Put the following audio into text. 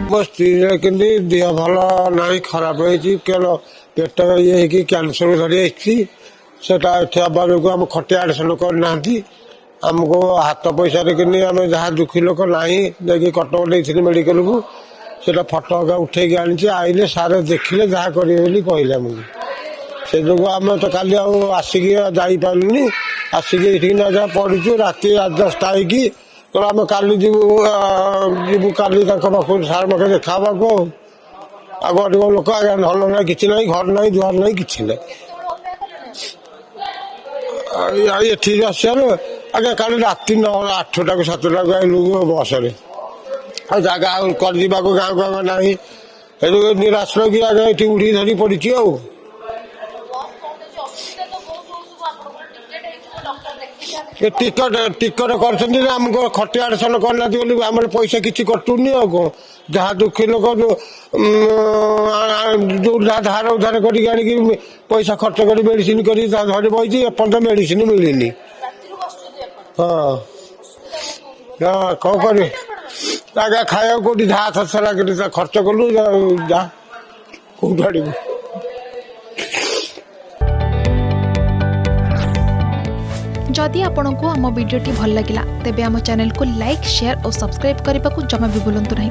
ମୋ ସ୍ତ୍ରୀର କିନ୍ତୁ ଦେହ ଭଲ ନାହିଁ, ଖରାପ ହେଇଛି, କେବଳ ପେଟ ଇଏ ହେଇକି କ୍ୟାନସର ଧରି ଆସିଛି। ସେଟା ଏଠି ହେବା ଯୋଗୁଁ ଆମ ଖଟିଆ ଆଡ଼ମିସନ କରିନାହାନ୍ତି। ଆମକୁ ହାତ ପଇସାରେ କିନି ଆମେ ଯାହା ଦୁଃଖୀ ଲୋକ ନାହିଁ ଯାଇକି କଟକ ନେଇଥିଲି ମେଡ଼ିକାଲକୁ, ସେଟା ଫଟୋ ହେକା ଉଠେଇକି ଆଣିଛି। ଆଇଲେ ସାର୍ ଦେଖିଲେ ଯାହା କରିବେ ବୋଲି କହିଲେ ଆମକୁ। ସେ ଯୋଗୁଁ ଆମେ ତ କାଲି ଆଉ ଆସିକି ଯାଇପାରିଲୁନି। ଆସିକି ଏଇଠିକି ନା ଯାହା ପଡ଼ିଛୁ। ରାତି 10ଟା ହେଇକି ଆମେ କାଲି ଯିବୁ କାଲି ତାଙ୍କ ପାଖକୁ ସାର୍ ପାଖରେ ଦେଖା ହେବାକୁ। ଆଉ ଗରିବ ଲୋକ ଆଜ୍ଞା, ଭଲ ନାହିଁ, କିଛି ନାହିଁ, ଘର ନାହିଁ, ଦୁଆର ନାହିଁ, କିଛି ନାହିଁ। ଏଠିକି ଆସିବାରୁ ଆଜ୍ଞା କାଲି ରାତି 8ଟାକୁ 7ଟାକୁ ଆଇଲୁ ବସରେ। ଆଉ ଜାଗା ଆଉ ଯିବାକୁ ଗାଁକୁ ଆମେ ନାହିଁ। ଏଠୁ ନିରାଶ ରହିକି ଆଜ୍ଞା ଏଠି ଉଠିକି ଧରି ପଡ଼ିଛି ଆଉ। ଟିକଟ କରିଛନ୍ତି ନା ଆମକୁ ଖଟିଆ ଆଡ଼ମିସନ କରିନାହାନ୍ତି ବୋଲି ଆମର ପଇସା କିଛି କଟୁନି। ଆଉ କ'ଣ ଯାହା ଦୁଃଖୀ ଲୋକ ଯୋଉ ଧାର ଉଧାର କରିକି ଆଣିକି ପଇସା ଖର୍ଚ୍ଚ କରି ମେଡ଼ିସିନ କରି ଧରି ବଇଛି, ଏପର୍ଯ୍ୟନ୍ତ ମେଡ଼ିସିନ ମିଳିନି। ହଁ କ'ଣ କରିବି ଆଜ୍ଞା, ଖାଇବାକୁ କୋଉଠି ଯାହା ଖର୍ଚ୍ଚ କଲୁ ଯାହା କୋଉଠୁ ଆଣିବୁ। जदि आपंक आम भिडी भल लगा तेब आम चैनल को लाइक, शेयर और सब्सक्राइब करने को जमा भी भूलु नहीं।